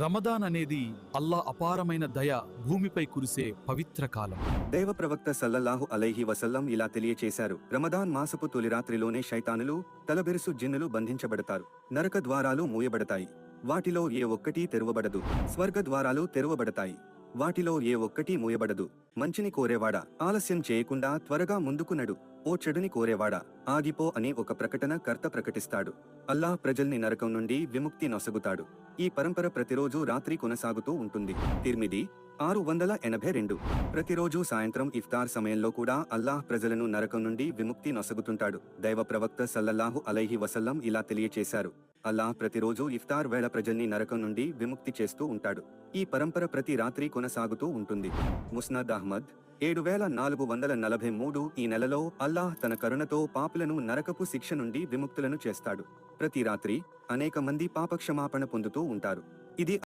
రమదాన్ అనేది అల్లా అపారమైన దయ భూమిపై కురిసే పవిత్ర కాలం. దైవ ప్రవక్త సల్లల్లాహు అలైహి వసల్లం ఇలా తెలియచేశారు, రమదాన్ మాసపు తొలి రాత్రిలోనే శైతానులు, తలబెరుసు జిన్నులు బంధించబడతారు. నరక ద్వారాలు మూయబడతాయి, వాటిలో ఏ ఒక్కటీ తెరవబడదు. స్వర్గ ద్వారాలు తెరవబడతాయి, వాటిలో ఏ ఒక్కటీ మూయబడదు. మంచిని కోరేవాడా, ఆలస్యం చేయకుండా త్వరగా ముందుకు నడు. ఓ చెడుని కోరేవాడా, ఆగిపో అని ఒక ప్రకటన కర్త ప్రకటిస్తాడు. అల్లాహ్ ప్రజల్ని నరకం నుండి విముక్తి నొసగుతాడు. ఈ పరంపర ప్రతిరోజు రాత్రి కొనసాగుతూ ఉంటుంది. తిర్మిది 682. ప్రతిరోజు సాయంత్రం ఇఫ్తార్ సమయంలో కూడా అల్లాహ్ ప్రజలను నరకం నుండి విముక్తి నొసగుతుంటాడు. దైవ ప్రవక్త సల్లల్లాహు అలైహి వసల్లం ఇలా తెలియచేశారు, అల్లాహ్ ప్రతిరోజు ఇఫ్తార్ వేళ ప్రజల్ని నరకం నుండి విముక్తి చేస్తూ ఉంటాడు. ఈ పరంపర ప్రతి రాత్రి కొనసాగుతూ ఉంటుంది. ముస్నద్ అహ్మద్ 7443. ఈ నెలలో అల్లాహ్ తన కరుణతో పాపులను నరకపు శిక్ష నుండి విముక్తులను చేస్తాడు. ప్రతి రాత్రి అనేక మంది పాపక్షమాపణ పొందుతూ ఉంటారు. ఇది